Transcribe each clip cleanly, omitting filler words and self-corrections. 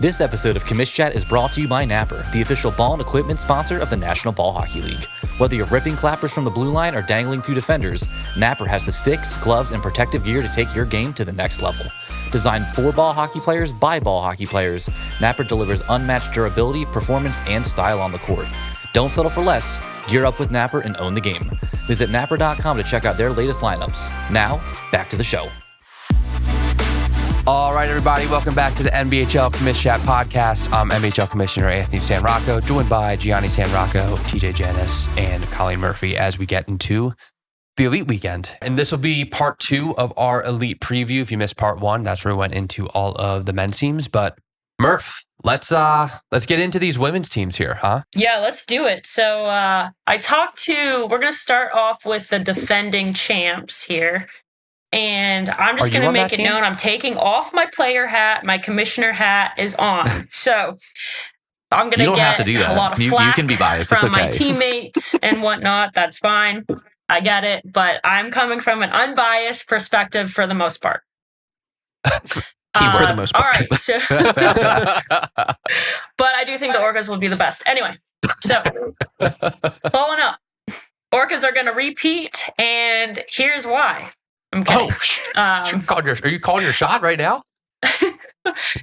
This episode of Commish Chat is brought to you by Napper, the official ball and equipment sponsor of the National Ball Hockey League. Whether you're ripping clappers from the blue line or dangling through defenders, Napper has the sticks, gloves, and protective gear to take your game to the next level. Designed for ball hockey players by ball hockey players, Napper delivers unmatched durability, performance, and style on the court. Don't settle for less. Gear up with Napper and own the game. Visit napper.com to check out their latest lineups. Now, back to the show. All right, everybody, welcome back to the NBHL Commish Chat Podcast. I'm NBHL Commissioner Anthony Sanrocco, joined by Gianni Sanrocco, TJ Janus, and Colleen Murphy as we get into the Elite Weekend. And this will be part 2 of our Elite Preview. If you missed part 1, that's where we went into all of the men's teams. But Murph, let's get into these women's teams here, huh? Yeah, let's do it. So we're going to start off with the defending champs here. And I'm just going to make it known I'm taking off my player hat. My commissioner hat is on. So I'm going to get a lot of flack you can be biased. from it's okay. my teammates and whatnot. That's fine. I get it. But I'm coming from an unbiased perspective for the most part. For the most part. All right. So but I do think the Orcas will be the best. Anyway, so following up, Orcas are going to repeat, and here's why. I'm kidding. Are you calling your shot right now?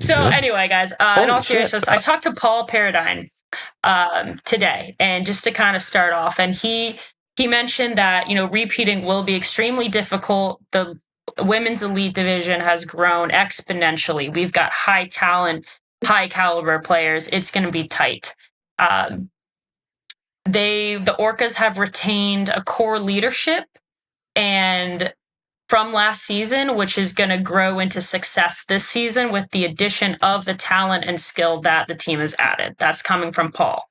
So anyway, guys, in all seriousness, I talked to Paul Paradine today, and just to kind of start off, and he mentioned that, repeating will be extremely difficult. The women's elite division has grown exponentially. We've got high talent, high caliber players. It's going to be tight. The Orcas have retained a core leadership and from last season, which is going to grow into success this season with the addition of the talent and skill that the team has added. That's coming from Paul.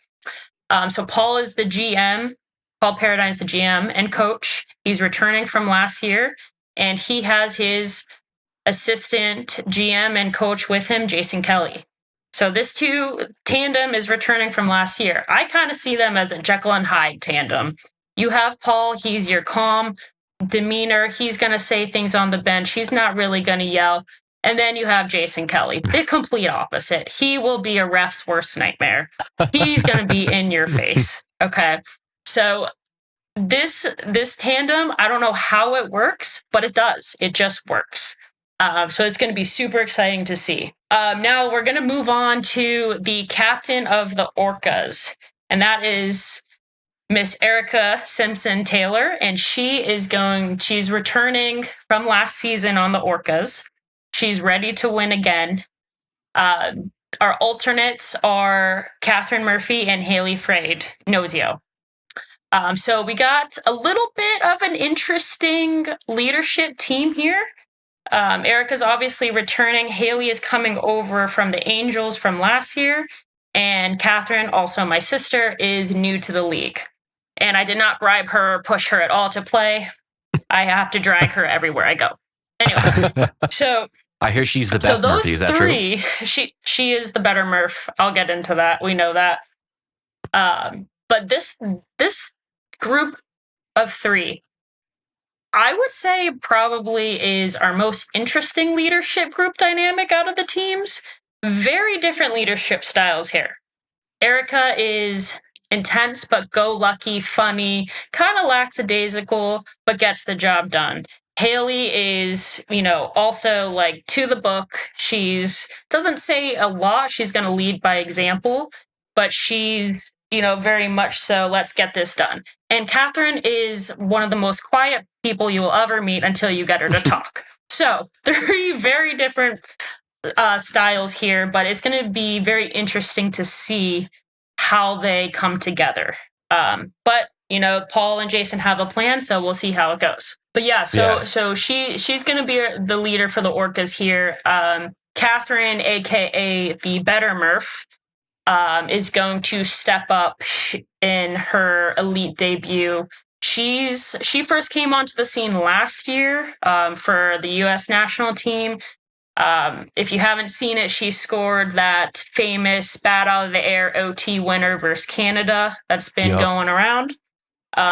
So Paul is the GM. Paul Paradine is the GM and coach. He's returning from last year, and he has his assistant GM and coach with him, Jason Kelly. So this tandem is returning from last year. I kind of see them as a Jekyll and Hyde tandem. You have Paul. He's your calm demeanor. He's going to say things on the bench. He's not really going to yell. And then you have Jason Kelly, the complete opposite. He will be a ref's worst nightmare. He's going to be in your face. Okay. So this tandem, I don't know how it works, but it does. It just works. So it's going to be super exciting to see. Now we're going to move on to the captain of the Orcas, and that is Miss Erica Simpson-Taylor, and she's returning from last season on the Orcas. She's ready to win again. Our alternates are Catherine Murphy and Haley Frade-Nozio. So we got a little bit of an interesting leadership team here. Erica's obviously returning. Haley is coming over from the Angels from last year. And Catherine, also my sister, is new to the league. And I did not bribe her or push her at all to play. I have to drag her everywhere I go. Anyway, so I hear she's the best Murphy. Is that true? She is the better Murph. I'll get into that. We know that. But this group of 3, I would say probably is our most interesting leadership group dynamic out of the teams. Very different leadership styles here. Erica is intense but go-lucky, funny, kind of lackadaisical, but gets the job done. Haley is, also like to the book. She's doesn't say a lot. She's going to lead by example, but she's, very much so, let's get this done. And Catherine is one of the most quiet people you will ever meet until you get her to talk. So 3 very different styles here, but it's going to be very interesting to see how they come together. But Paul and Jason have a plan, so we'll see how it goes. But so she's going to be the leader for the Orcas here. Catherine, aka the better Murph, is going to step up in her elite debut. She first came onto the scene last year for the U.S. national team. If you haven't seen it, she scored that famous bat out of the air OT winner versus Canada that's been going around.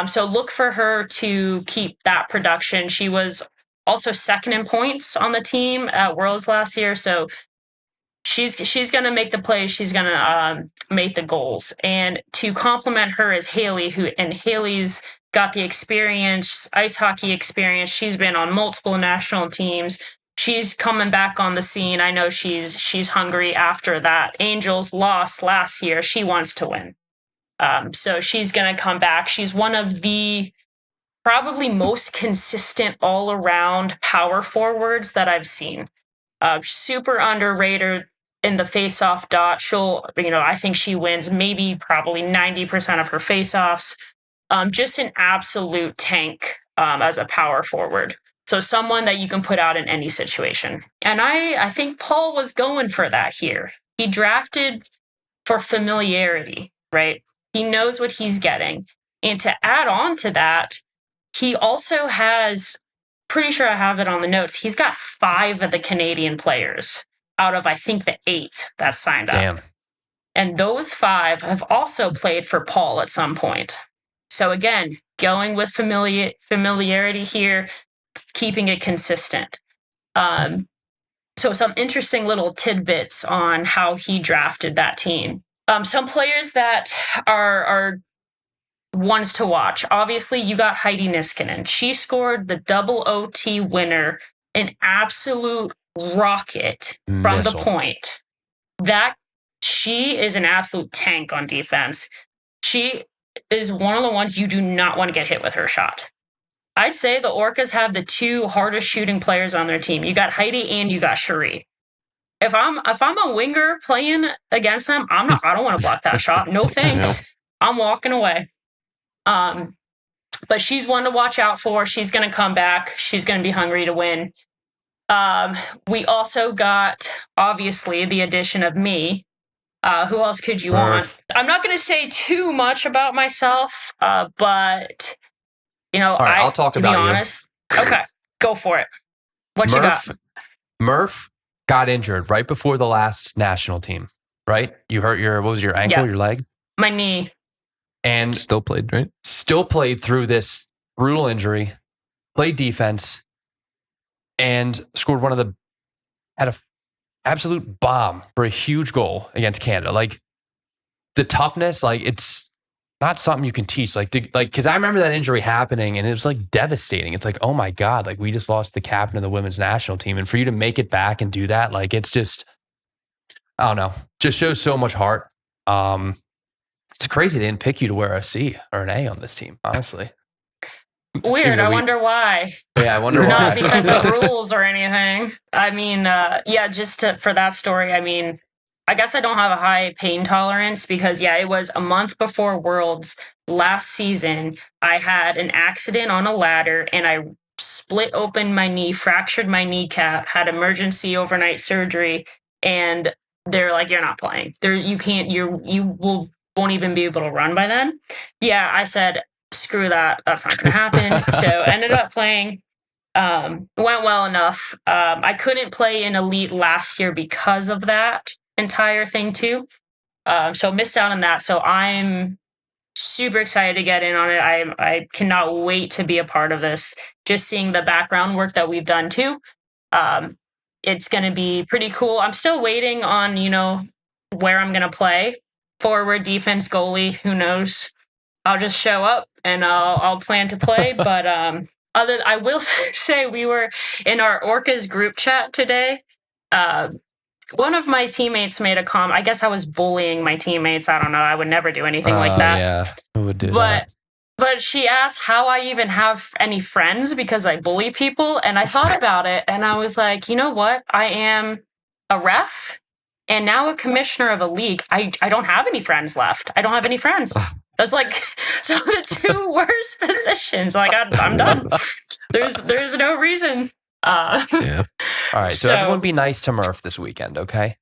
So look for her to keep that production. She was also second in points on the team at Worlds last year. So she's going to make the plays. She's going to make the goals. And to complement her is Haley, Haley's got the experience, ice hockey experience. She's been on multiple national teams. She's coming back on the scene. I know she's hungry after that. Angels lost last year. She wants to win. So she's going to come back. She's one of the probably most consistent all-around power forwards that I've seen. Super underrated in the face-off dot. I think she wins maybe probably 90% of her face-offs. Just an absolute tank as a power forward. So someone that you can put out in any situation. And I think Paul was going for that here. He drafted for familiarity, right? He knows what he's getting. And to add on to that, he also has, pretty sure I have it on the notes, he's got 5 of the Canadian players out of, I think, the 8 that signed up. Damn. And those 5 have also played for Paul at some point. So again, going with familiarity here, keeping it consistent. So some interesting little tidbits on how he drafted that team. Some players that are ones to watch. Obviously, you got Heidi Niskanen. She scored the double OT winner, an absolute rocket from the point. That she is an absolute tank on defense. She is one of the ones you do not want to get hit with her shot. I'd say the Orcas have the 2 hardest shooting players on their team. You got Heidi and you got Cherie. If I'm a winger playing against them, I don't want to block that shot. No thanks. I'm walking away. But she's one to watch out for. She's going to come back. She's going to be hungry to win. We also got, obviously, the addition of me. Who else could you want? I'm not going to say too much about myself, but, all right, I'll talk about you. To be honest. Okay, go for it. What you got? Murph got injured right before the last national team, right? You hurt what was your ankle, your leg? My knee. And still played, right? Still played through this brutal injury, played defense, and scored had an absolute bomb for a huge goal against Canada. Like, the toughness, like, it's not something you can teach. Because I remember that injury happening, and it was, like, devastating. It's like, oh, my God, like, we just lost the captain of the women's national team. And for you to make it back and do that, like, it's just, I don't know, just shows so much heart. It's crazy they didn't pick you to wear a C or an A on this team, honestly. Weird. I wonder why. Yeah, I wonder why. Not because of rules or anything. I mean, for that story, I mean, I guess I don't have a high pain tolerance because, it was a month before Worlds last season. I had an accident on a ladder and I split open my knee, fractured my kneecap, had emergency overnight surgery, and they're like, you're not playing. Won't even be able to run by then. Yeah, I said, screw that. That's not going to happen. So ended up playing. Went well enough. I couldn't play in Elite last year because of that entire thing too. So missed out on that. So I'm super excited to get in on it. I cannot wait to be a part of this. Just seeing the background work that we've done too. It's going to be pretty cool. I'm still waiting on, where I'm going to play. Forward, defense, goalie, who knows? I'll just show up and I'll plan to play. But I will say we were in our Orcas group chat today. One of my teammates made a comment. I guess I was bullying my teammates. I don't know. I would never do anything like that. Yeah, who would do that? But she asked how I even have any friends because I bully people. And I thought about it and I was like, you know what? I am a ref. And now a commissioner of a league. I don't have any friends left. I don't have any friends. That's like, so the 2 worst positions. Like, I'm done. There's no reason. Yeah. All right. So everyone be nice to Murph this weekend, okay?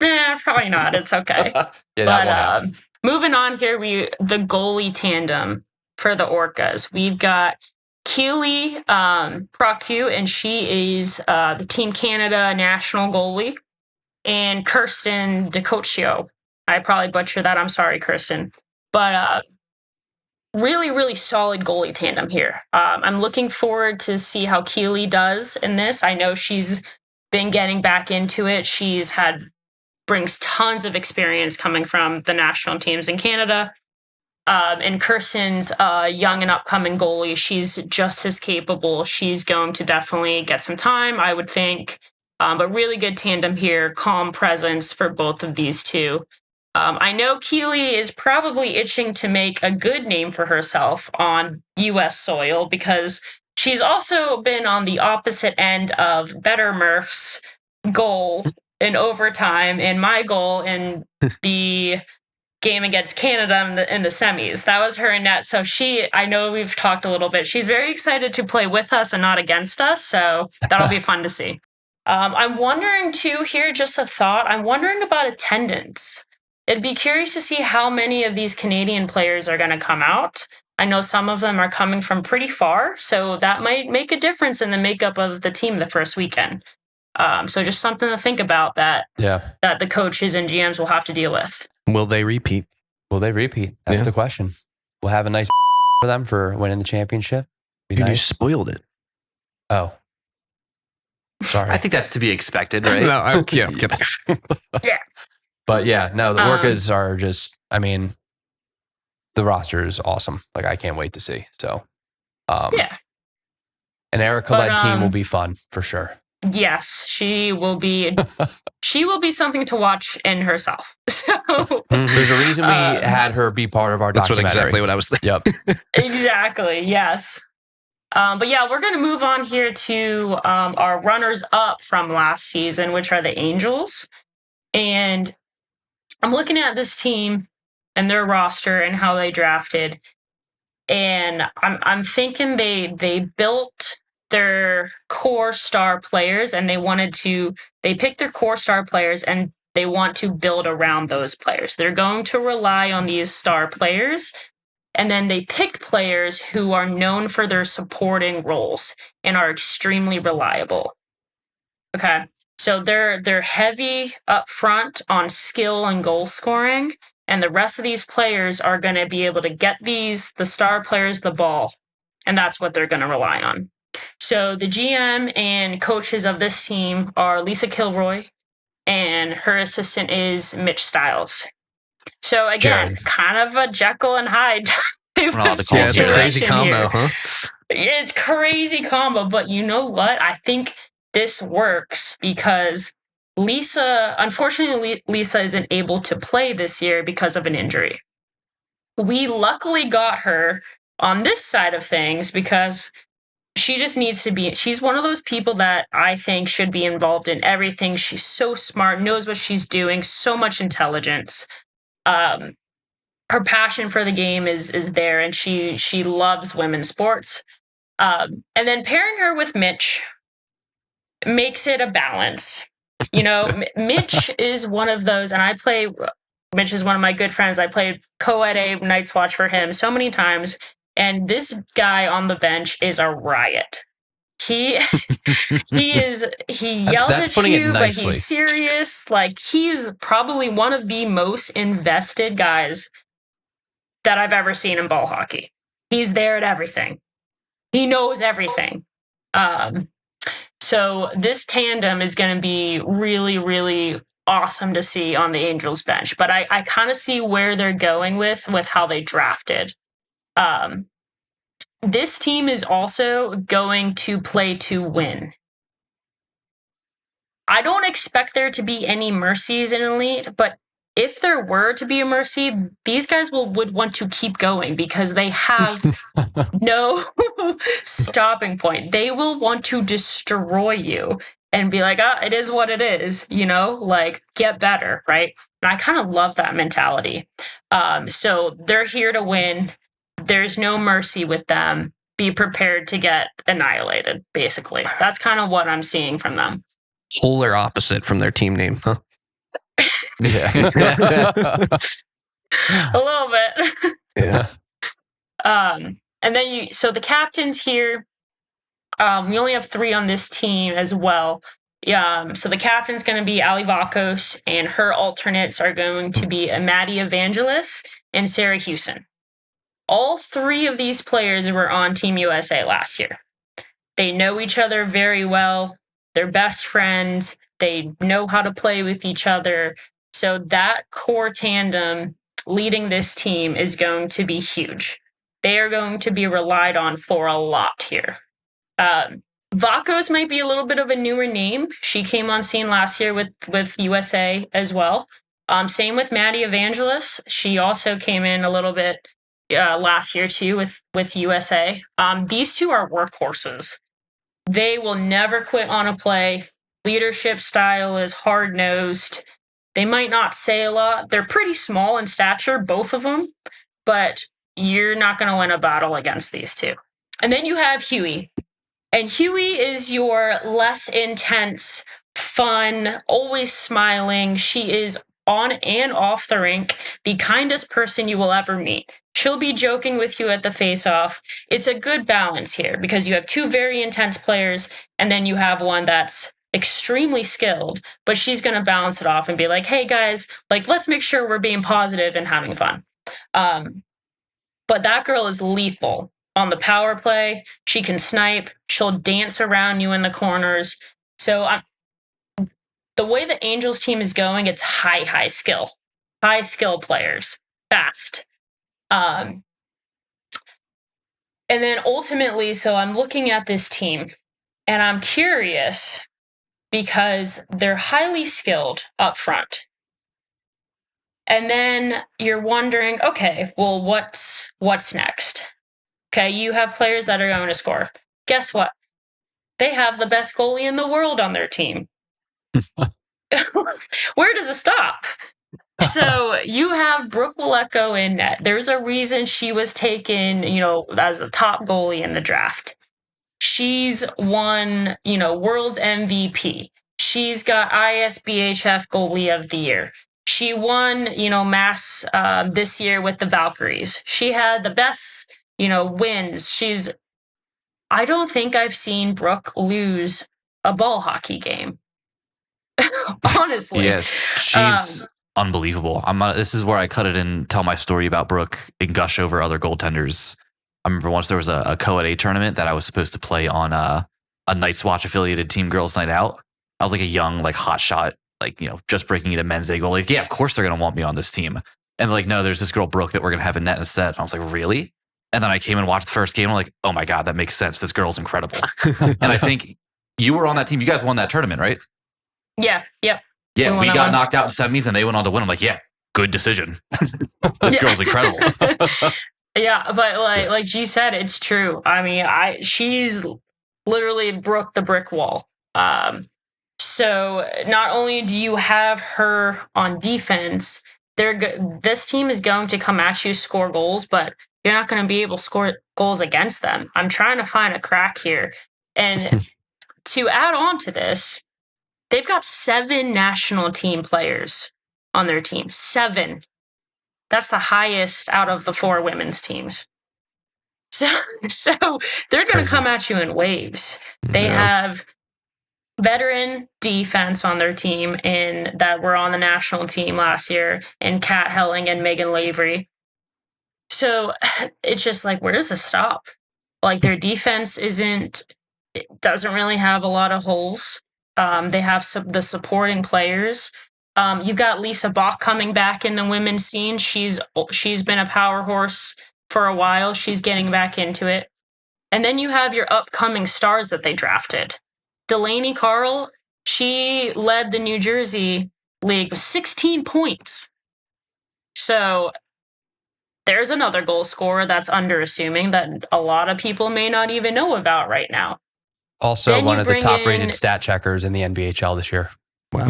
Probably not. It's okay. That won't moving on here, the goalie tandem for the Orcas. We've got Keely Procu, and she is the Team Canada national goalie. And Kirsten DeCoccio. I probably butchered that. I'm sorry, Kirsten. But really, really solid goalie tandem here. I'm looking forward to see how Keely does in this. I know she's been getting back into it. She's brings tons of experience coming from the national teams in Canada. And Kirsten's young and upcoming goalie. She's just as capable. She's going to definitely get some time, I would think. But really good tandem here. Calm presence for both of these two. I know Keely is probably itching to make a good name for herself on U.S. soil because she's also been on the opposite end of Better Murph's goal in overtime and my goal in the game against Canada in the semis. That was her in net. So I know we've talked a little bit. She's very excited to play with us and not against us. So that'll be fun to see. I'm wondering too here, just a thought. I'm wondering about attendance. It'd be curious to see how many of these Canadian players are going to come out. I know some of them are coming from pretty far, so that might make a difference in the makeup of the team the first weekend. So just something to think about that the coaches and GMs will have to deal with. Will they repeat? That's the question. We'll have a nice for them for winning the championship. Dude, nice. You spoiled it. Oh. Sorry. I think that's to be expected, right? No, I'm kidding. Yeah. But the Orcas are just, the roster is awesome. Like, I can't wait to see. So, an Erica-led team will be fun for sure. Yes, she will be. She will be something to watch in herself. So there's a reason we had her be part of our documentary. That's exactly what I was thinking. Yep. Exactly. Yes. But we're going to move on here to our runners-up from last season, which are the Angels. And I'm looking at this team and their roster and how they drafted, and I'm thinking they built their core star players, and they picked their core star players, and they want to build around those players. They're going to rely on these star players, and then they picked players who are known for their supporting roles and are extremely reliable. Okay, so they're heavy up front on skill and goal scoring, and the rest of these players are going to be able to get the star players the ball, and that's what they're going to rely on. So the GM and coaches of this team are Lisa Kilroy, and her assistant is Mitch Stiles. So again, kind of a Jekyll and Hyde type of situation. It's a crazy combo, huh? It's crazy combo, but you know what? I think this works because unfortunately, Lisa isn't able to play this year because of an injury. We luckily got her on this side of things because she just needs to be. She's one of those people that I think should be involved in everything. She's so smart, knows what she's doing, so much intelligence. Her passion for the game is there, and she loves women's sports. And then pairing her with Mitch makes it a balance. Mitch is one of those, and Mitch is one of my good friends. I played co-ed A Night's Watch for him so many times. And this guy on the bench is a riot. He yells at you, but he's serious. Like, he's probably one of the most invested guys that I've ever seen in ball hockey. He's there at everything. He knows everything. So this tandem is going to be really, really awesome to see on the Angels bench. But I kind of see where they're going with how they drafted. This team is also going to play to win. I don't expect there to be any mercies in Elite, but if there were to be a mercy, these guys would want to keep going because they have no stopping point. They will want to destroy you and be like, it is what it is, like, get better, right? And I kind of love that mentality. So they're here to win. There's no mercy with them. Be prepared to get annihilated, basically. That's kind of what I'm seeing from them. Polar opposite from their team name, huh? Yeah. A little bit. Yeah. And then so the captains here, we only have 3 on this team as well. So the captain's going to be Ali Vakos, and her alternates are going to be Maddie Evangelos and Sarah Hewson. All 3 of these players were on Team USA last year. They know each other very well. They're best friends. They know how to play with each other. So that core tandem leading this team is going to be huge. They are going to be relied on for a lot here. Vakos might be a little bit of a newer name. She came on scene last year with USA as well. Same with Maddie Evangelos. She also came in a little bit last year too with USA. These two are workhorses. They will never quit on a play. Leadership style is hard-nosed. They might not say a lot. They're pretty small in stature, both of them, but you're not going to win a battle against these two. And then you have Huey. And Huey is your less intense, fun, always smiling. She is on and off the rink the kindest person you will ever meet. She'll be joking with you at the face-off. It's a good balance here because you have two very intense players, and then you have one that's extremely skilled, but she's going to balance it off and be like, hey, guys, like, let's make sure we're being positive and having fun. But that girl is lethal. On the power play, she can snipe. She'll dance around you in the corners. So the way the Angels team is going, it's high skill players, fast. And then ultimately, so I'm looking at this team and I'm curious because they're highly skilled up front. And then you're wondering, okay, well, what's next? Okay, you have players that are going to score. Guess what? They have the best goalie in the world on their team. Where does it stop? So you have Brooke Wolecko in net. There's a reason she was taken, as the top goalie in the draft. She's won, World's MVP. She's got ISBHF Goalie of the Year. She won, Mass this year with the Valkyries. She had the best wins. I don't think I've seen Brooke lose a ball hockey game. Honestly. Yes, she's unbelievable. This is where I cut it and tell my story about Brooke and gush over other goaltenders. I remember once there was a co-ed A tournament that I was supposed to play on a Night's Watch affiliated Team Girls Night Out. I was like a young, hot shot, just breaking into men's A goal. Yeah, of course they're going to want me on this team. And no, there's this girl, Brooke, that we're going to have in net instead. And I was like, really? And then I came and watched the first game. I'm like, oh my God, that makes sense. This girl's incredible. And I think you were on that team. You guys won that tournament, right? Yeah. Yep. Yeah, we got knocked out in semis and they went on to win. I'm like, yeah, good decision. This girl's incredible. Yeah, but like G said, it's true. I mean, she's literally Brooke the brick wall. So not only do you have her on defense, this team is going to come at you, score goals, but you're not going to be able to score goals against them. I'm trying to find a crack here. And to add on to this, they've got 7 national team players on their team. 7. That's the highest out of the 4 women's teams. So they're going to come at you in waves. They have veteran defense on their team that were on the national team last year in Kat Helling and Megan Lavery. So it's just where does this stop? Their defense doesn't really have a lot of holes. They have the supporting players. You've got Lisa Bach coming back in the women's scene. She's been a power horse for a while. She's getting back into it. And then you have your upcoming stars that they drafted. Delaney Carl, she led the New Jersey League with 16 points. So there's another goal scorer that's underassuming that a lot of people may not even know about right now. Also, one of the top-rated stat checkers in the NBHL this year. Wow.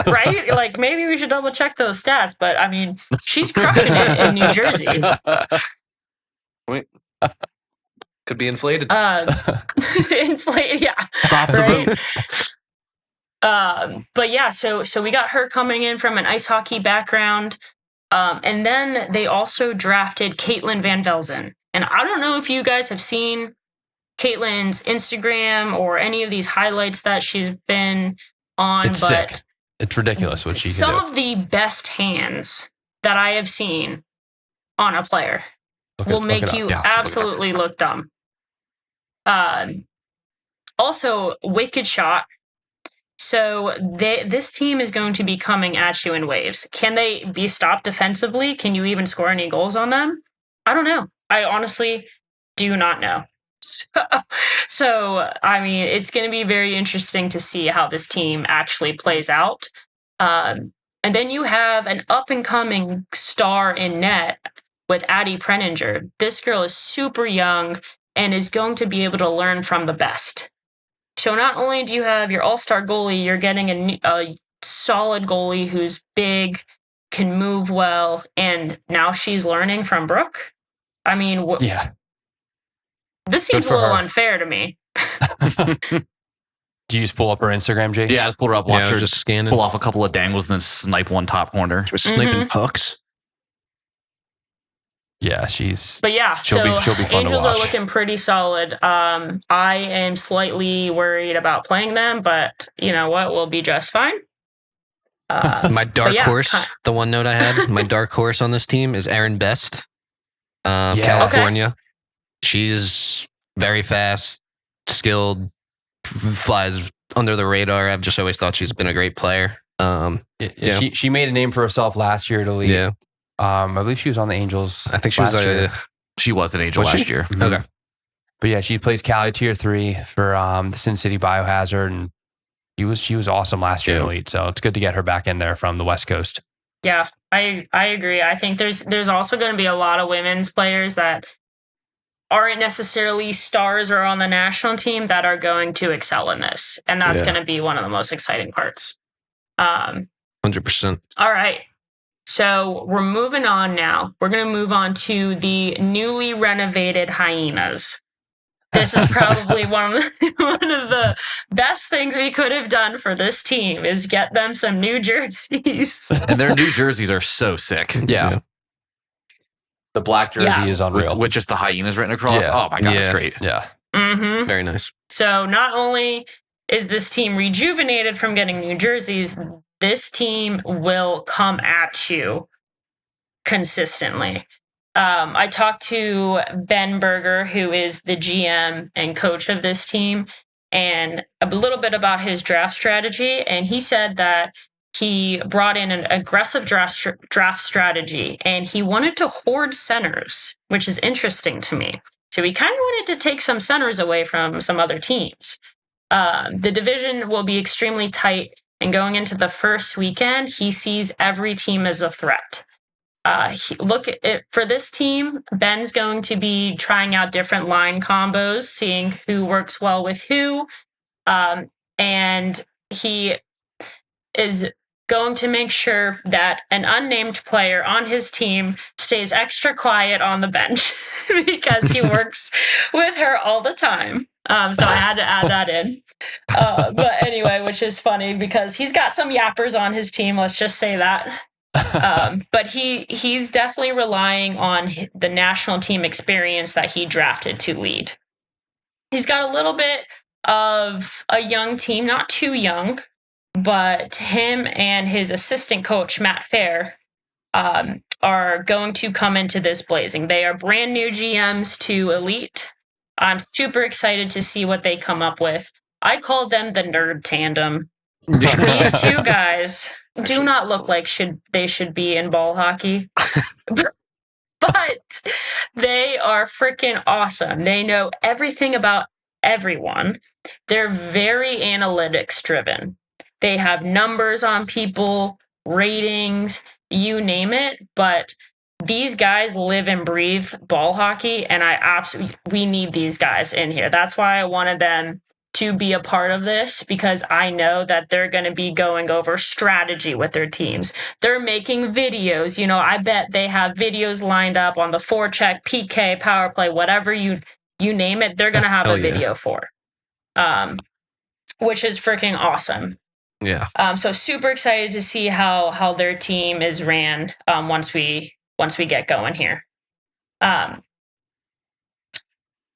Right? Maybe we should double check those stats, but I mean, she's crushing it in New Jersey. Wait. Could be inflated. Inflated, yeah. Stop the vote. But yeah, so we got her coming in from an ice hockey background. And then they also drafted Caitlin Van Velzen. And I don't know if you guys have seen Caitlin's Instagram or any of these highlights that she's been on. It's sick. It's ridiculous what she can do. Some of the best hands that I have seen on a player will make you absolutely look dumb. Also, wicked shot. So this team is going to be coming at you in waves. Can they be stopped defensively? Can you even score any goals on them? I don't know. I honestly do not know. So I mean, it's going to be very interesting to see how this team actually plays out. And then you have an up-and-coming star in net with Addie Preninger. This girl is super young and is going to be able to learn from the best. So not only do you have your all-star goalie, you're getting a solid goalie who's big, can move well, and now she's learning from Brooke. I mean, this seems a little unfair to me. Do you just pull up her Instagram, Jay? Yeah, I just pulled her up, watch her just scanning. pull off a couple of dangles, and then snipe one top corner. She was sniping pucks. Yeah, she's. But yeah, she'll be fun Angels to watch. are looking pretty solid. I am slightly worried about playing them, but you know what? We'll be just fine. My dark horse, the one note I had, my dark horse on this team is Erin Best, California. Okay. She's very fast, skilled, flies under the radar. I've just always thought she's been a great player. She made a name for herself last year at Elite. Yeah. I believe she was on the Angels. I think she was an Angel last year. Mm-hmm. Okay. But yeah, she plays Cali Tier 3 for the Sin City Biohazard, and she was awesome last year in Elite. So it's good to get her back in there from the West Coast. Yeah, I agree. I think there's also going to be a lot of women's players that aren't necessarily stars or on the national team that are going to excel in this, and that's going to be one of the most exciting parts. 100%. All right. So we're moving on now. We're going to move on to the newly renovated Hyenas. This is probably one of the best things we could have done for this team is get them some new jerseys. And their new jerseys are so sick. Yeah. The black jersey is unreal. With just the Hyenas written across. Yeah. Oh my God, it's great. Yeah. Mm-hmm. Very nice. So not only is this team rejuvenated from getting new jerseys, this team will come at you consistently. I talked to Ben Berger, who is the GM and coach of this team, and a little bit about his draft strategy. And he said that he brought in an aggressive draft strategy, and he wanted to hoard centers, which is interesting to me. So he kind of wanted to take some centers away from some other teams. The division will be extremely tight. And going into the first weekend, he sees every team as a threat. Look at it for this team. Ben's going to be trying out different line combos, seeing who works well with who. And he is going to make sure that an unnamed player on his team stays extra quiet on the bench because he works with her all the time. So I had to add that in. But anyway, which is funny because he's got some yappers on his team. Let's just say that. But he's definitely relying on the national team experience that he drafted to lead. He's got a little bit of a young team, not too young, but him and his assistant coach, Matt Fair, are going to come into this blazing. They are brand new GMs to Elite. I'm super excited to see what they come up with. I call them the nerd tandem. These two guys do not look like they should be in ball hockey. But they are freaking awesome. They know everything about everyone. They're very analytics driven. They have numbers on people, ratings, you name it. But these guys live and breathe ball hockey, and we need these guys in here. That's why I wanted them to be a part of this, because I know that they're going to be going over strategy with their teams. They're making videos. You know, I bet they have videos lined up on the forecheck, PK, power play, whatever you name it. They're going to have a video for, which is freaking awesome. Yeah. So super excited to see how their team is ran once we get going here.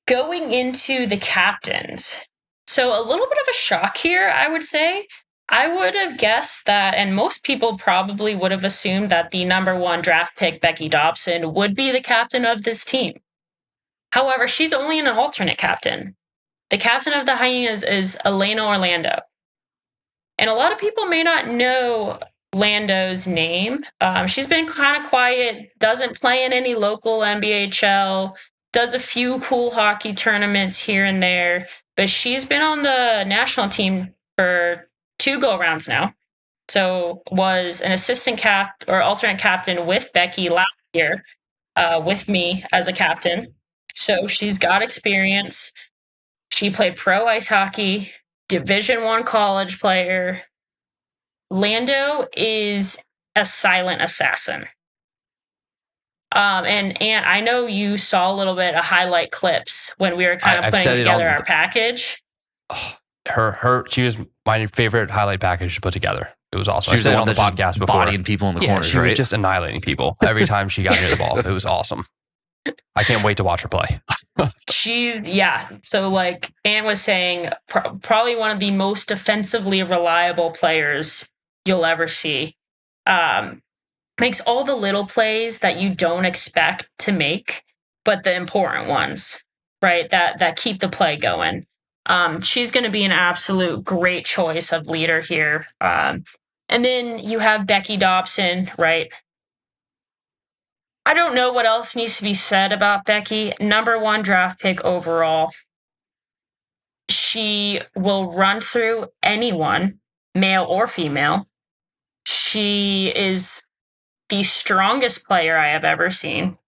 Going into the captains. So a little bit of a shock here, I would say. I would have guessed that, and most people probably would have assumed that the number 1 draft pick, Becky Dobson, would be the captain of this team. However, she's only an alternate captain. The captain of the Hyenas is Elena Orlando. And a lot of people may not know Lando's name. She's been kind of quiet, doesn't play in any local NBHL, does a few cool hockey tournaments here and there, but she's been on the national team for 2 go-rounds now. So was an assistant or alternate captain with Becky last year, with me as a captain. So she's got experience. She played pro ice hockey, Division I college player. Lando is a silent assassin. And I know you saw a little bit of highlight clips when we were kind of putting together our package. She was my favorite highlight package to put together. It was awesome. She was I said it on the podcast before. Bodying people in the corners, she right? was just annihilating people every time she got near the ball. It was awesome. I can't wait to watch her play. So like Ann was saying, probably one of the most defensively reliable players you'll ever see. Makes all the little plays that you don't expect to make, but the important ones, right? That keep the play going. She's going to be an absolute great choice of leader here. And then you have Becky Dobson, right? I don't know what else needs to be said about Becky. Number 1 draft pick overall. She will run through anyone, male or female. She is the strongest player I have ever seen.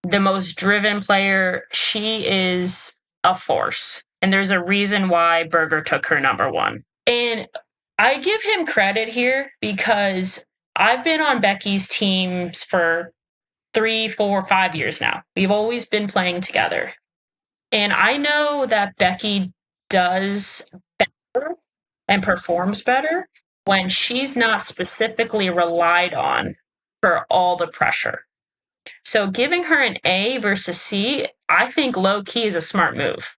The most driven player. She is a force. And there's a reason why Berger took her number 1. And I give him credit here because I've been on Becky's teams for 3, 4, 5 years now. We've always been playing together. And I know that Becky does better and performs better when she's not specifically relied on for all the pressure. So giving her an A versus C, I think low key is a smart move.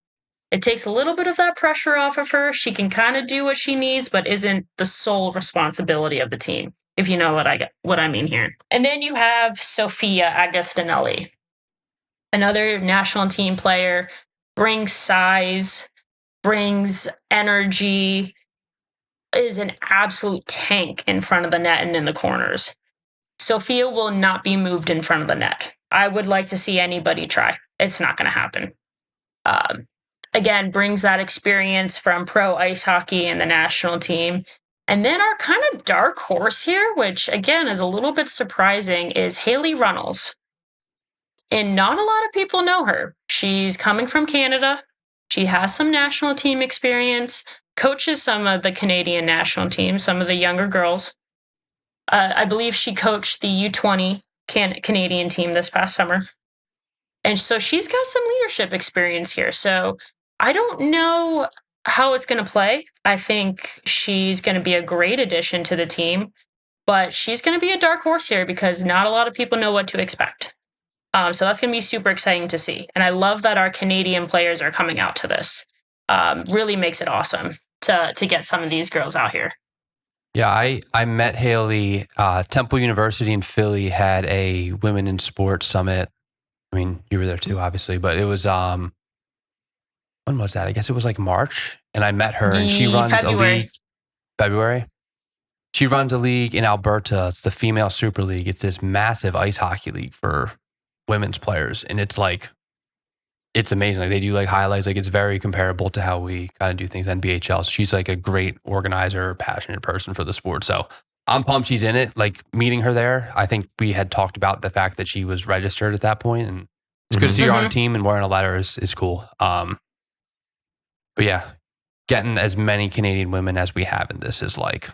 It takes a little bit of that pressure off of her. She can kind of do what she needs, but isn't the sole responsibility of the team, if you know what I mean here. And then you have Sofia Agostinelli, another national team player, brings size, brings energy, is an absolute tank in front of the net and in the corners. Sofia will not be moved in front of the net. I would like to see anybody try. It's not going to happen. Again, brings that experience from pro ice hockey and the national team. And then our kind of dark horse here, which again is a little bit surprising, is Haley Runnels. And not a lot of people know her. She's coming from Canada. She has some national team experience, coaches some of the Canadian national teams, some of the younger girls. I believe she coached the U20 Canadian team this past summer. And so she's got some leadership experience here. So I don't know how it's going to play. I think she's going to be a great addition to the team, but she's going to be a dark horse here because not a lot of people know what to expect. So that's going to be super exciting to see. And I love that our Canadian players are coming out to this. Really makes it awesome to get some of these girls out here. Yeah, I met Haley. Temple University in Philly had a Women in Sports Summit. I mean, you were there too, obviously, but it was, when was that? I guess it was like March. And I met her and she runs a league. February? She runs a league in Alberta. It's the Female Super League. It's this massive ice hockey league for women's players. And it's like, it's amazing. Like they do like highlights. Like it's very comparable to how we kind of do things in NBHL. So she's like a great organizer, passionate person for the sport. So I'm pumped she's in it. Like meeting her there, I think we had talked about the fact that she was registered at that point, and it's good to see her on a team and wearing a letter is cool. But yeah, getting as many Canadian women as we have in this is like,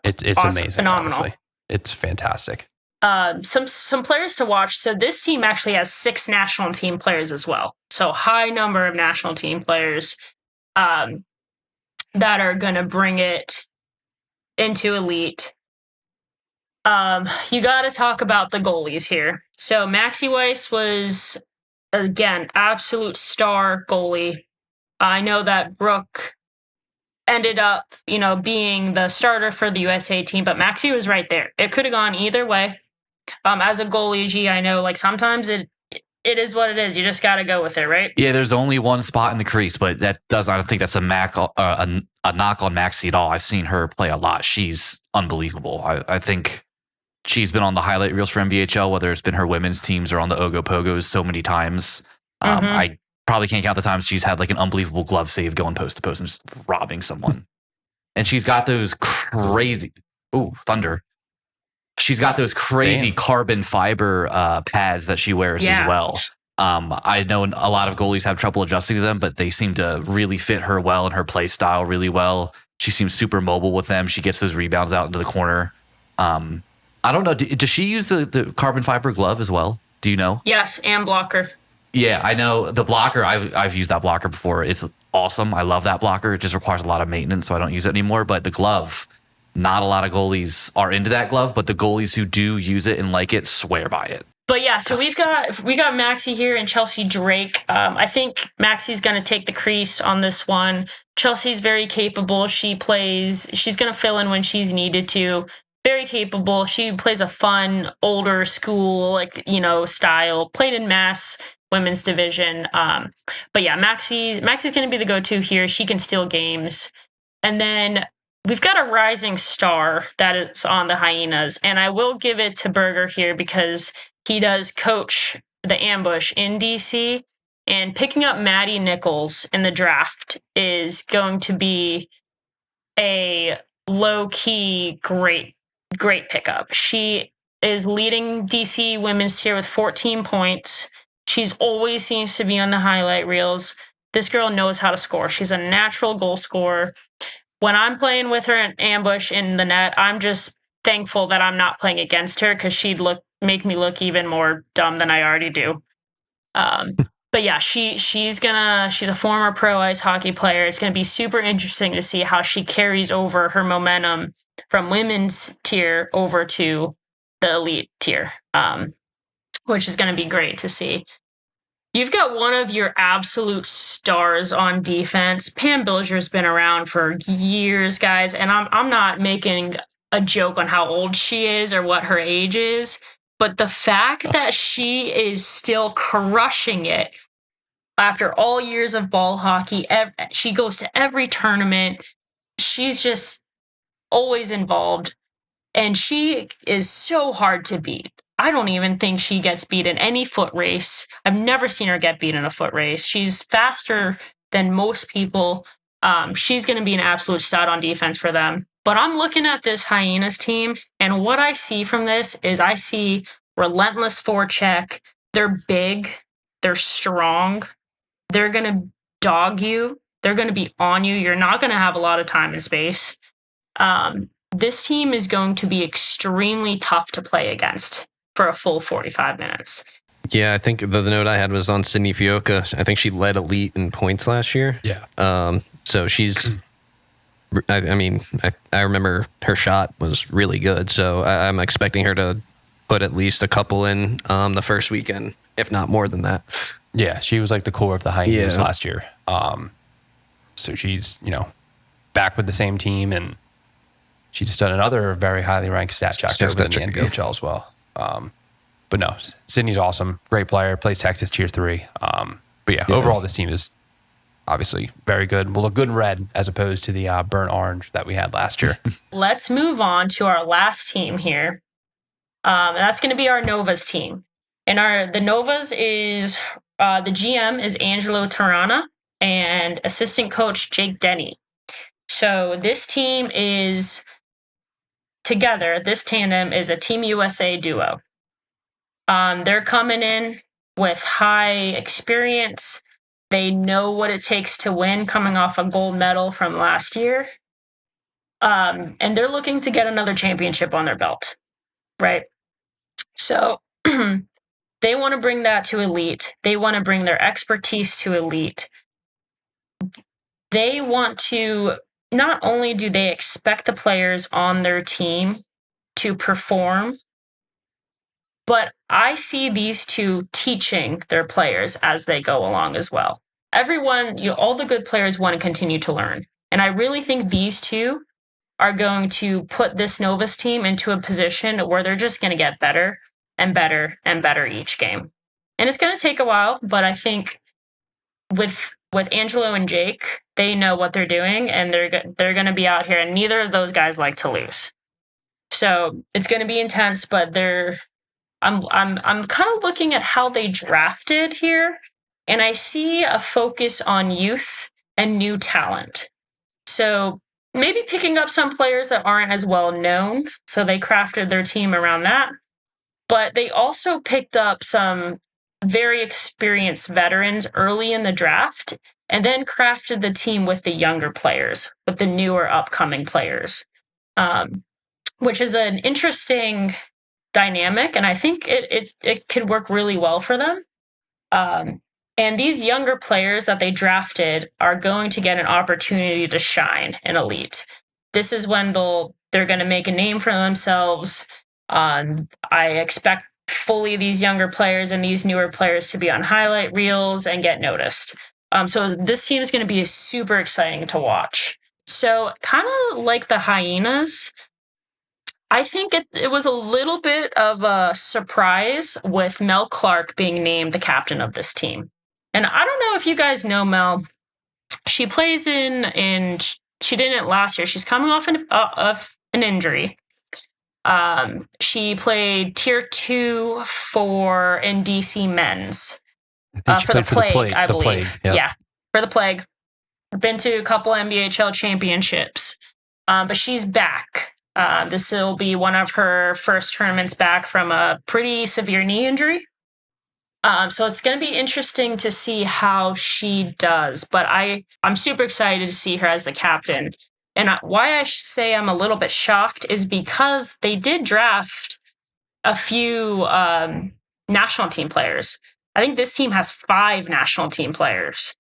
it's awesome, amazing. Phenomenal. Honestly. It's fantastic. Some players to watch. So this team actually has 6 national team players as well. So high number of national team players that are going to bring it into elite. You got to talk about the goalies here. So Maxi Weiss was, again, absolute star goalie. I know that Brooke ended up, being the starter for the USA team, but Maxi was right there. It could have gone either way. As a goalie, I know like sometimes it is what it is. You just got to go with it, right? Yeah, there's only one spot in the crease, but I don't think that's a knock on Maxi at all. I've seen her play a lot. She's unbelievable. I think she's been on the highlight reels for NBHL, whether it's been her women's teams or on the Ogopogos so many times. I probably can't count the times she's had like an unbelievable glove save going post to post and just robbing someone. And she's got those crazy, thunder. She's got those crazy carbon fiber pads that she wears as well. I know a lot of goalies have trouble adjusting to them, but they seem to really fit her well and her play style really well. She seems super mobile with them. She gets those rebounds out into the corner. I don't know. Does she use the carbon fiber glove as well? Do you know? Yes, and blocker. Yeah, I know the blocker. I've used that blocker before. It's awesome. I love that blocker. It just requires a lot of maintenance, so I don't use it anymore. But the glove, not a lot of goalies are into that glove, but the goalies who do use it and like it swear by it. But yeah, so we got Maxi here and Chelsea Drake. I think Maxi's going to take the crease on this one. Chelsea's very capable. She's going to fill in when she's needed to. Very capable. She plays a fun, older school, style. Played in Mass women's division. But yeah, Maxi's going to be the go-to here. She can steal games. And then we've got a rising star that is on the Hyenas. And I will give it to Berger here because he does coach the ambush in DC. And picking up Maddie Nichols in the draft is going to be a low-key great pickup. She is leading DC women's tier with 14 points. She's always seems to be on the highlight reels. This girl knows how to score. She's a natural goal scorer. When I'm playing with her in ambush in the net, I'm just thankful that I'm not playing against her because she'd make me look even more dumb than I already do. But yeah, she's a former pro ice hockey player. It's gonna be super interesting to see how she carries over her momentum from women's tier over to the elite tier, which is gonna be great to see. You've got one of your absolute stars on defense. Pam Bilger's been around for years, guys, and I'm not making a joke on how old she is or what her age is, but the fact that she is still crushing it after all years of ball hockey, she goes to every tournament. She's just always involved, and she is so hard to beat. I don't even think she gets beat in any foot race. I've never seen her get beat in a foot race. She's faster than most people. She's going to be an absolute stud on defense for them. But I'm looking at this Hyenas team, and what I see from this is I see relentless forecheck. They're big. They're strong. They're going to dog you. They're going to be on you. You're not going to have a lot of time and space. This team is going to be extremely tough to play against for a full 45 minutes. Yeah, I think the note I had was on Sydney Fioca. I think she led elite in points last year. Yeah. So she's, I remember her shot was really good. So I'm expecting her to put at least a couple in the first weekend, if not more than that. Yeah, she was like the core of the Hyenas last year. So she's, back with the same team, and she's just done another very highly ranked stat checker within the NBHL as well. But no, Sydney's awesome. Great player. Plays Texas Tier 3. But yeah, overall, this team is obviously very good. Will look good in red as opposed to the burnt orange that we had last year. Let's move on to our last team here. That's going to be our Novas team. And the Novas is, the GM is Angelo Tarana and assistant coach Jake Denny. So this team is together. This tandem is a Team USA duo. They're coming in with high experience. They know what it takes to win, coming off a gold medal from last year. And they're looking to get another championship on their belt, right? So they want to bring that to elite. They want to bring their expertise to elite. They want to, not only do they expect the players on their team to perform, but I see these two teaching their players as they go along as well. Everyone, all the good players want to continue to learn. And I really think these two are going to put this Novas team into a position where they're just going to get better and better and better each game. And it's going to take a while, but I think with Angelo and Jake, they know what they're doing, and they're going to be out here, and neither of those guys like to lose. So it's going to be intense, but I'm kind of looking at how they drafted here, and I see a focus on youth and new talent. So maybe picking up some players that aren't as well known. So they crafted their team around that. But they also picked up some very experienced veterans early in the draft and then crafted the team with the younger players, with the newer upcoming players, which is an interesting dynamic. And I think it could work really well for them. And these younger players that they drafted are going to get an opportunity to shine in Elite. This is when they're going to make a name for themselves. I expect fully these younger players and these newer players to be on highlight reels and get noticed. So this team is going to be super exciting to watch. So kind of like the Hyenas, I think it was a little bit of a surprise with Mel Clark being named the captain of this team. And I don't know if you guys know Mel. She plays in she didn't last year. She's coming off of an injury. She played tier 2 in DC men's for the Plague, I believe. Yep. Yeah, for the Plague. Been to a couple NBHL championships, but she's back. This will be one of her first tournaments back from a pretty severe knee injury. So it's going to be interesting to see how she does. But I'm super excited to see her as the captain. And why I say I'm a little bit shocked is because they did draft a few national team players. I think this team has 5 national team players,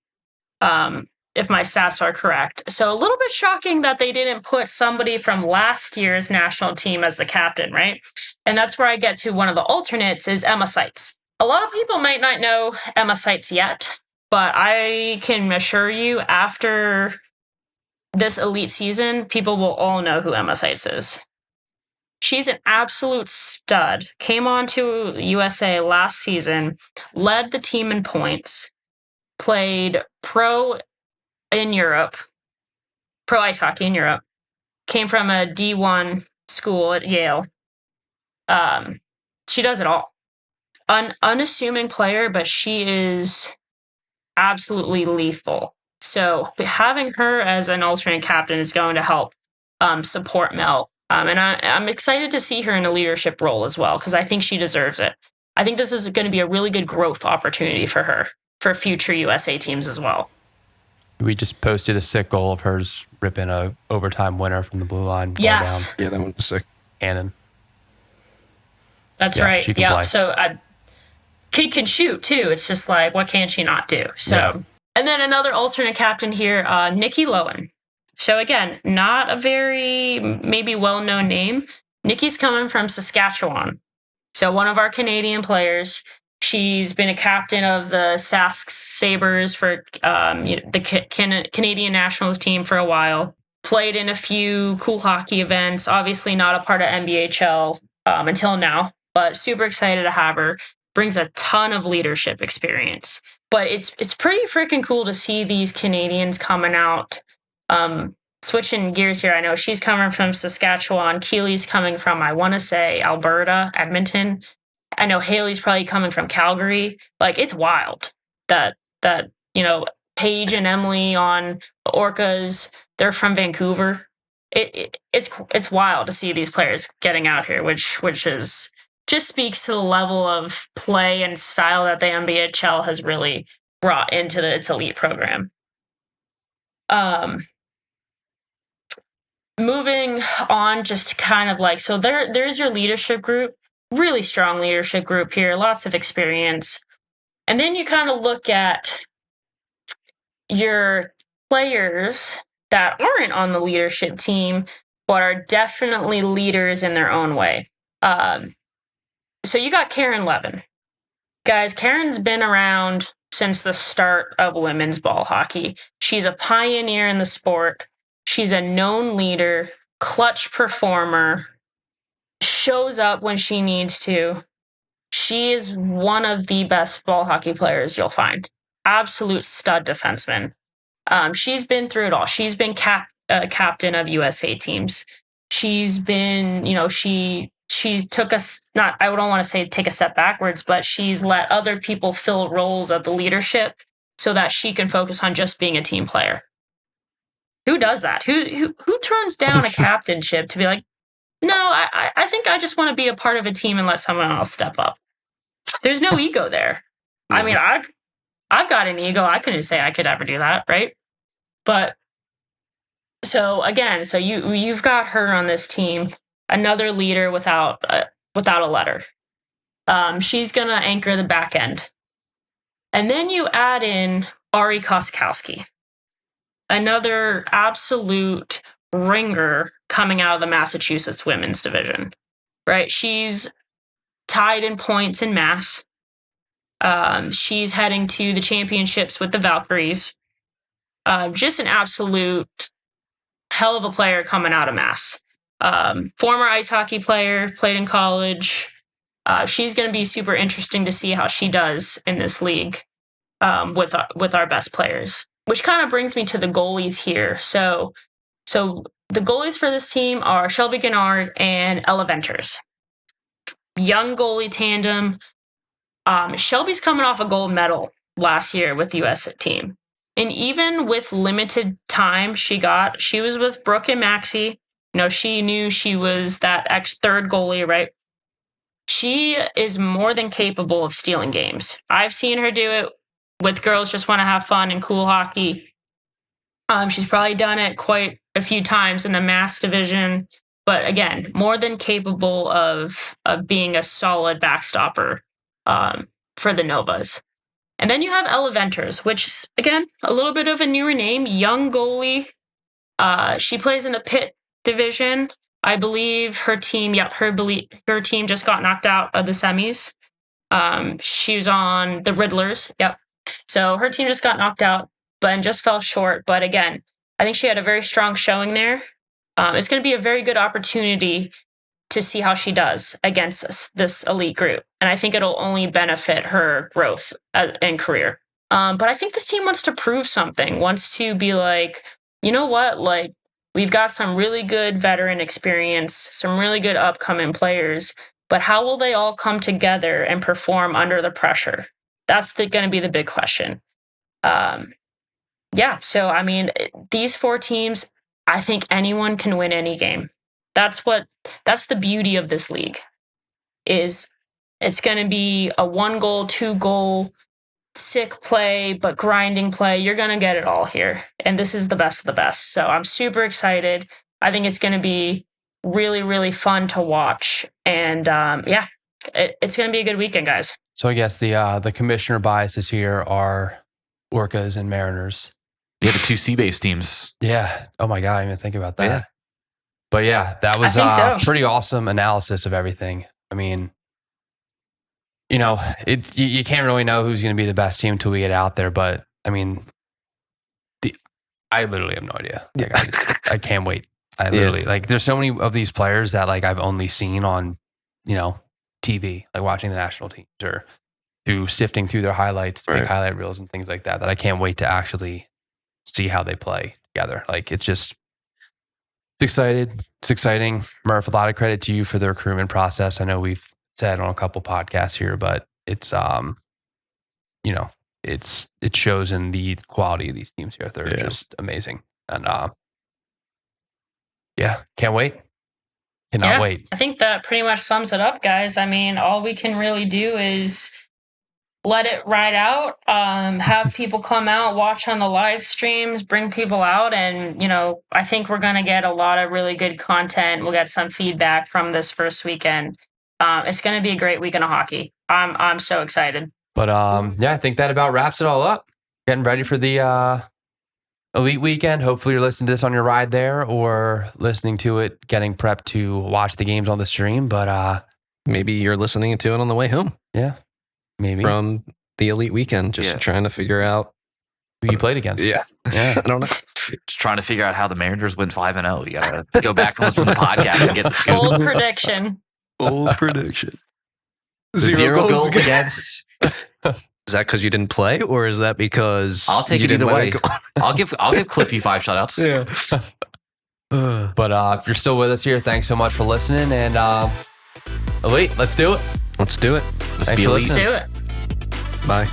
if my stats are correct. So a little bit shocking that they didn't put somebody from last year's national team as the captain, right? And that's where I get to one of the alternates is Emma Seitz. A lot of people might not know Emma Seitz yet, but I can assure you after this Elite season, people will all know who Emma Seitz is. She's an absolute stud. Came on to USA last season, led the team in points, played pro in Europe, pro ice hockey in Europe, came from a D1 school at Yale. She does it all. Unassuming player, but she is absolutely lethal. So having her as an alternate captain is going to help support Mel. And I'm excited to see her in a leadership role as well, because I think she deserves it. I think this is going to be a really good growth opportunity for her for future USA teams as well. We just posted a sick goal of hers ripping a overtime winner from the blue line. Yes. Down. Yeah, that one was sick. Annan. That's right. Yeah. Play. So kid can shoot too. It's just like, what can she not do? So, yeah. And then another alternate captain here, Nikki Lowen. So again, not a very maybe well-known name. Nikki's coming from Saskatchewan. So one of our Canadian players. She's been a captain of the Sask Sabres for the Canadian nationals team for a while. Played in a few cool hockey events. Obviously not a part of NBHL until now, but super excited to have her. Brings a ton of leadership experience. But it's pretty freaking cool to see these Canadians coming out. Switching gears here, I know she's coming from Saskatchewan. Keely's coming from, I want to say, Alberta, Edmonton. I know Haley's probably coming from Calgary. Like, it's wild that Paige and Emily on the Orcas, they're from Vancouver. It's wild to see these players getting out here, which is just speaks to the level of play and style that the NBHL has really brought into its elite program. Moving on, just kind of like, so there's your leadership group. Really strong leadership group here, lots of experience. And then you kind of look at your players that aren't on the leadership team, but are definitely leaders in their own way. So you got Karen Levin. Guys, Karen's been around since the start of women's ball hockey. She's a pioneer in the sport. She's a known leader, clutch performer, shows up when she needs to. She is one of the best ball hockey players you'll find. Absolute stud defenseman. She's been through it all. She's been captain of USA teams. She's been, she took us, not, I don't want to say take a step backwards, but she's let other people fill roles of the leadership so that she can focus on just being a team player. Who does that? Who turns down a captainship to be like, no, I think I just want to be a part of a team and let someone else step up. There's no ego there. I mean, I've got an ego. I couldn't say I could ever do that, right? But so you've got her on this team, another leader without a letter. She's gonna anchor the back end, and then you add in Ari Koskowski, another absolute ringer coming out of the Massachusetts women's division. Right, she's tied in points in Mass. She's heading to the championships with the Valkyries. Just an absolute hell of a player coming out of Mass. Former ice hockey player, played in college. She's going to be super interesting to see how she does in this league with our best players. Which kind of brings me to the goalies here. So the goalies for this team are Shelby Gennard and Ella Venters. Young goalie tandem. Shelby's coming off a gold medal last year with the U.S. team. And even with limited time she was with Brooke and Maxie. She knew she was that third goalie, right? She is more than capable of stealing games. I've seen her do it with girls just want to have fun and cool hockey. She's probably done it quite a few times in the Mass division. But again, more than capable of being a solid backstopper for the Novas. And then you have Ella Venters, which is, again, a little bit of a newer name, young goalie. She plays in the Pitt division. I believe her team just got knocked out of the semis. She was on the Riddlers. Yep. So her team just got knocked out, but just fell short. But again, I think she had a very strong showing there. It's going to be a very good opportunity to see how she does against this elite group. And I think it'll only benefit her growth and career. But I think this team wants to prove something, wants to be like, you know what? Like, we've got some really good veteran experience, some really good upcoming players, but how will they all come together and perform under the pressure? That's going to be the big question. So, I mean, these four teams, I think anyone can win any game. That's the beauty of this league, is it's going to be a 1-goal, 2-goal, sick play, but grinding play. You're going to get it all here. And this is the best of the best. So I'm super excited. I think it's going to be really, really fun to watch. And it's going to be a good weekend, guys. So I guess the commissioner biases here are Orcas and Mariners. Yeah, the two sea-based teams. Yeah. Oh my God, I didn't even think about that. Yeah. But yeah, that was a pretty awesome analysis of everything. I mean, you can't really know who's going to be the best team until we get out there. But I mean, I literally have no idea. Like, I can't wait. I literally there's so many of these players that I've only seen on, TV, like watching the national teams or through sifting through their highlights, to make highlight reels and things like that. That I can't wait to actually see how they play together. Like it's exciting. Murph, a lot of credit to you for the recruitment process. I know we've said on a couple podcasts here, but it's it shows in the quality of these teams here. They're just amazing. And can't wait. Cannot wait. I think that pretty much sums it up, guys. I mean, all we can really do is let it ride out, have people come out, watch on the live streams, bring people out. And, I think we're going to get a lot of really good content. We'll get some feedback from this first weekend. It's going to be a great weekend of hockey. I'm so excited. But I think that about wraps it all up. Getting ready for the elite weekend. Hopefully you're listening to this on your ride there or listening to it, getting prepped to watch the games on the stream. But maybe you're listening to it on the way home. Yeah. Maybe. From the elite weekend, just trying to figure out who you played against. Yeah. I don't know. Just trying to figure out how the Mariners went 5-0. You got to go back and listen to the podcast and get the scoop. Bold prediction. Bold prediction. 0 goals against. Is that because you didn't play, or is that because I'll take it either way? I'll give Cliffy 5 shutouts. Yeah. But if you're still with us here, thanks so much for listening. And Elite, let's do it. Let's do it. Thanks for listening. Let's do it. Bye.